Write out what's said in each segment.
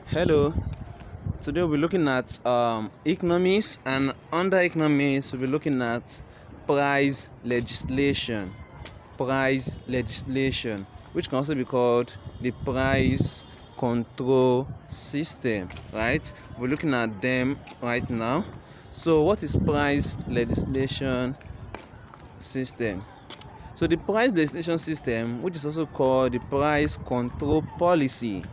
Hello, today we'll be looking at economics, and under economics we'll be looking at price legislation. Price legislation, which can also be called the price control system, right? We're looking at them right now. So what is price legislation system? So the price legislation system, which is also called the price control policy,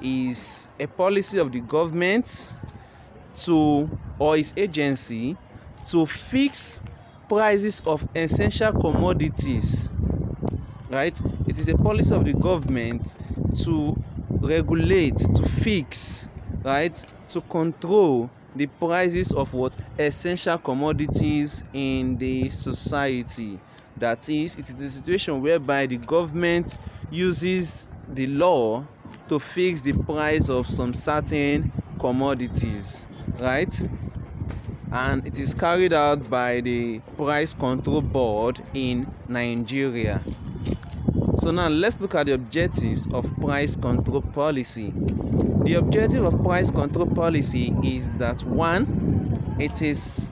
is a policy of the government to or its agency to fix prices of essential commodities, right? It is a policy of the government to regulate, to fix, right, to control the prices of what essential commodities in the society. That is, it is a situation whereby the government uses the law to fix the price of some certain commodities, right? And it is carried out by the price control board in Nigeria. So now let's look at the objectives of price control policy. The objective of price control policy is that one, it is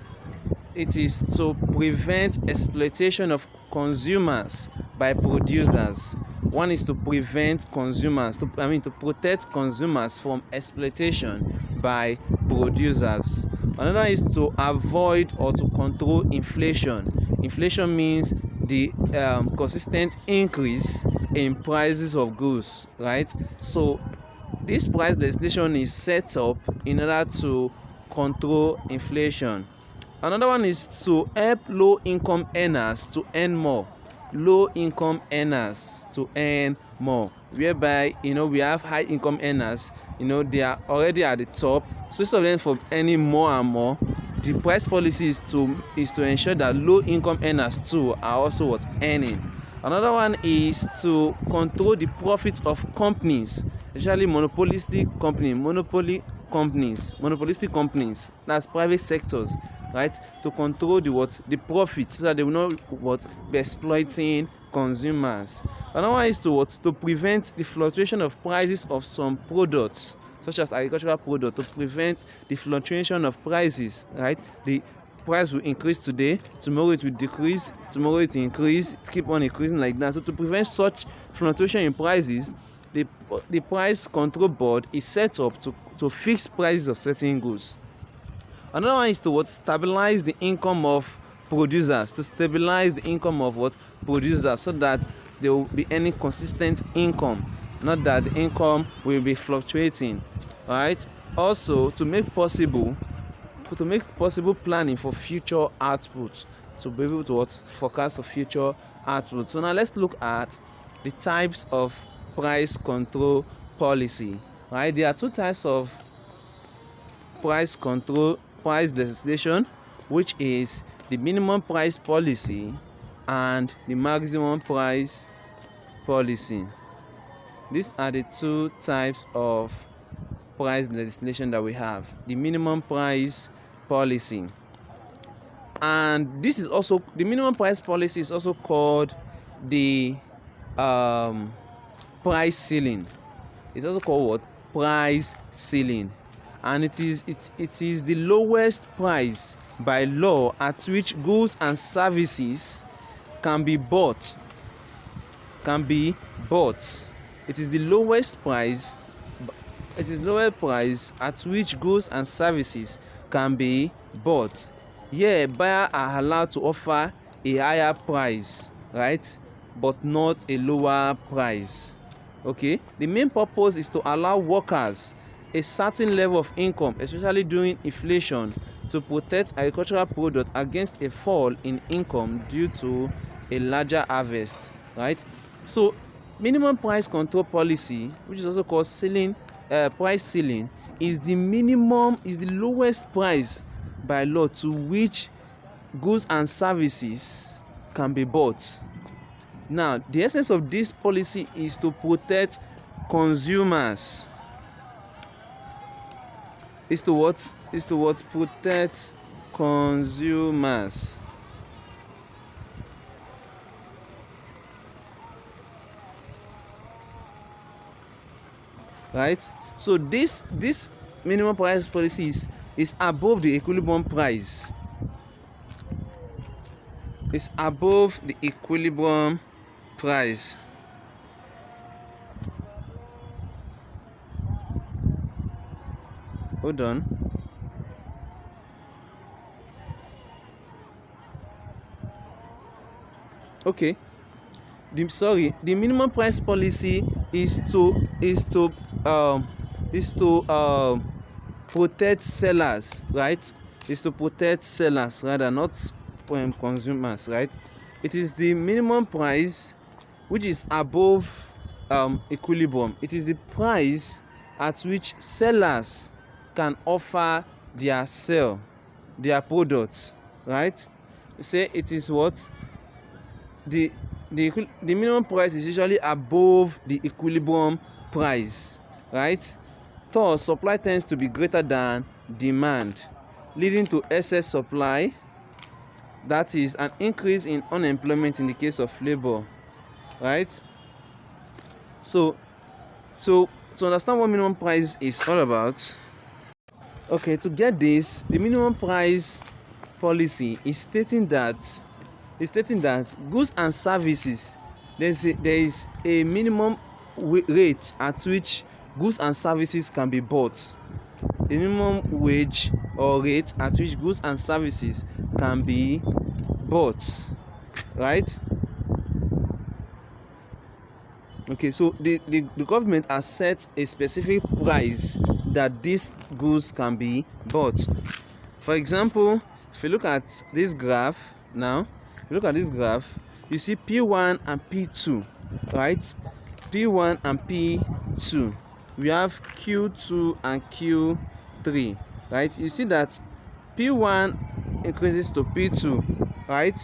to prevent exploitation of consumers by producers. One is to prevent consumers, to protect consumers from exploitation by producers. Another is to avoid or to control inflation. Inflation means the consistent increase in prices of goods, right? So this price legislation is set up in order to control inflation. Another one is to help low income earners to earn more. Low income earners to earn more, whereby we have high income earners, they are already at the top. So instead of them for earning more and more, the price policy is to ensure that low income earners too are also what earning. Another one is to control the profit of companies, especially monopolistic companies, that's private sectors, right? To control the profit, so that they will not be exploiting consumers. Another one is to prevent the fluctuation of prices of some products, such as agricultural product, to prevent the fluctuation of prices, right? The price will increase today, tomorrow it will decrease, tomorrow it will increase, keep on increasing like that. So to prevent such fluctuation in prices, the price control board is set up to fix prices of certain goods. Another one is to stabilize the income of producers, so that there will be any consistent income, not that the income will be fluctuating, right? Also, to make possible planning for future output, to be able to forecast for future output. So now let's look at the types of price control policy, right? There are two types of price legislation, which is the minimum price policy and the maximum price policy. These are the two types of price legislation that we have: the minimum price policy, and this is also the minimum price policy is also called the price ceiling. It's also called what? Price ceiling. And it is the lowest price by law at which goods and services can be bought. It is the lowest price. It is lowest price at which goods and services can be bought. Here, buyers are allowed to offer a higher price, right, but not a lower price. Okay, the main purpose is to allow workers a certain level of income, especially during inflation, to protect agricultural products against a fall in income due to a larger harvest, right? So minimum price control policy, which is also called price ceiling, is the lowest price by law to which goods and services can be bought. Now, the essence of this policy is to protect consumers. Protect consumers. Right? So this minimum price policy is above the equilibrium price. It's above the equilibrium price. Hold on. Okay. The minimum price policy is to protect sellers, right? Is to protect sellers rather, not consumers, right? It is the minimum price which is above equilibrium. It is the price at which sellers can offer their products, right? Say it is what the minimum price is usually above the equilibrium price, right? Thus, supply tends to be greater than demand, leading to excess supply, that is an increase in unemployment in the case of labor, right? So to understand what minimum price is all about, okay, to get this, the minimum price policy is stating that goods and services, there is a minimum rate at which goods and services can be bought. The minimum wage or rate at which goods and services can be bought, right? Okay, so the government has set a specific price that these goods can be bought. For example, if you look at this graph now, you see P1 and P2, right? P1 and P2. We have Q2 and Q3, right? You see that P1 increases to P2, right?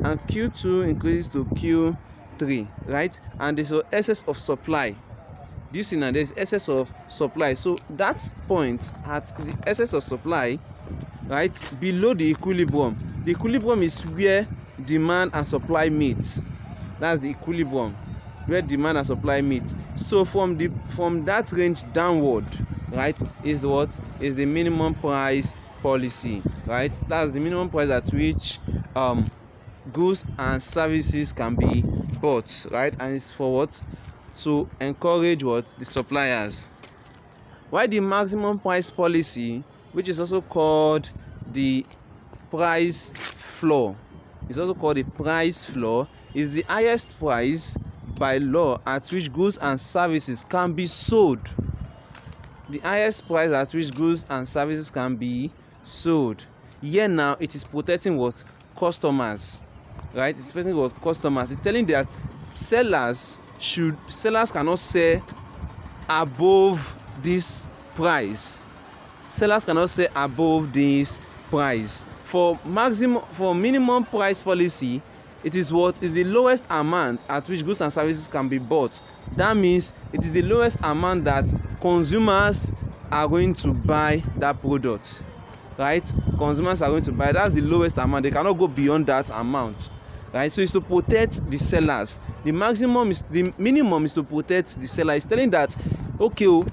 And Q2 increases to Q3, right? And there's an excess of supply. Do you see now? There's excess of supply. So that point at the excess of supply, right, below the equilibrium. The equilibrium is where demand and supply meet. That's the equilibrium, where demand and supply meet. So from that range downward, right, is the minimum price policy, right? That's the minimum price at which goods and services can be bought, right? And it's for what? To encourage the suppliers. While the maximum price policy, which is also called the price floor, is the highest price by law at which goods and services can be sold. The highest price at which goods and services can be sold. Here now, it is protecting customers, right? It's protecting customers. It's telling that sellers cannot sell above this price. Sellers cannot sell above this price. For minimum price policy, it is the lowest amount at which goods and services can be bought. That means it is the lowest amount that consumers are going to buy that product, right? Consumers are going to buy. That's the lowest amount. They cannot go beyond that amount, right? So it's to protect the sellers. The minimum is to protect the seller. It's telling that, okay,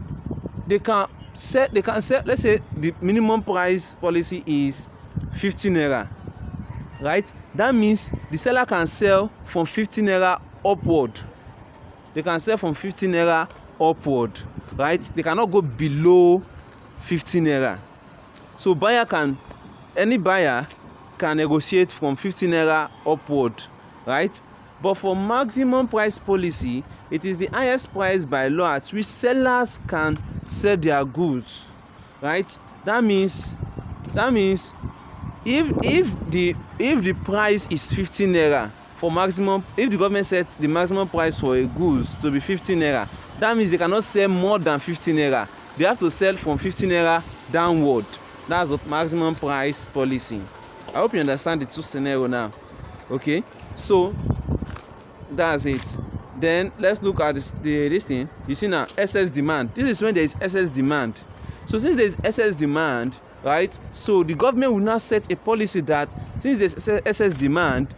they can sell. Let's say the minimum price policy is 15 naira, right? That means the seller can sell from 15 naira upward. They can sell from 15 naira upward, right? They cannot go below 15 naira. So any buyer can negotiate from 15 naira upward, right? But for maximum price policy, it is the highest price by law at which sellers can sell their goods, right? That means if the price is 15 naira for maximum, if the government sets the maximum price for a goods to be 15 naira, that means they cannot sell more than 15 naira. They have to sell from 15 naira downward. That's what maximum price policy. I hope you understand the two scenarios now. Okay, so that's it. Then let's look at this thing. You see now, excess demand. This is when there is excess demand. So since there is excess demand, right, so the government will now set a policy that since there is excess demand,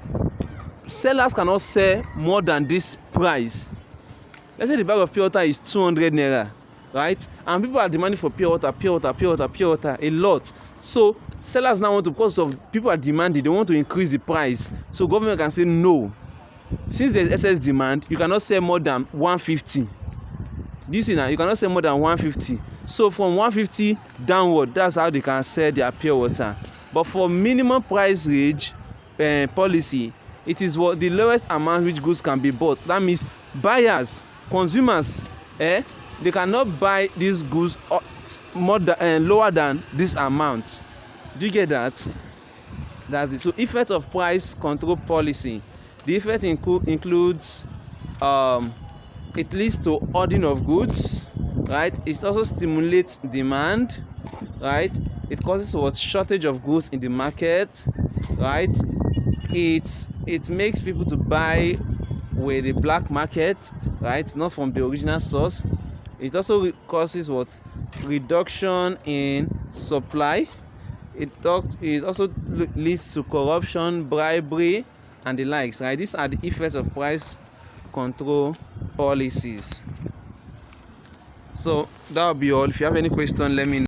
sellers cannot sell more than this price. Let's say the bag of pure water is 200 naira, right? And people are demanding for pure water a lot. So sellers now want to, because of people are demanding, they want to increase the price. So government can say no. Since there's excess demand, you cannot sell more than 150. This is now, you cannot sell more than 150. So from 150 downward, that's how they can sell their pure water. But for minimum price range policy, it is what the lowest amount which goods can be bought. That means buyers, consumers, they cannot buy these goods more than, lower than this amount. Do you get that? That's it. So effect of price control policy. The effect includes it leads to hoarding of goods, right? It also stimulates demand, right? It causes what? Shortage of goods in the market, right? It makes people to buy with the black market, right? Not from the original source. It also causes what? Reduction in supply. It also leads to corruption, bribery, and the likes, right? These are the effects of price control policies. So that will be all. If you have any question, let me know.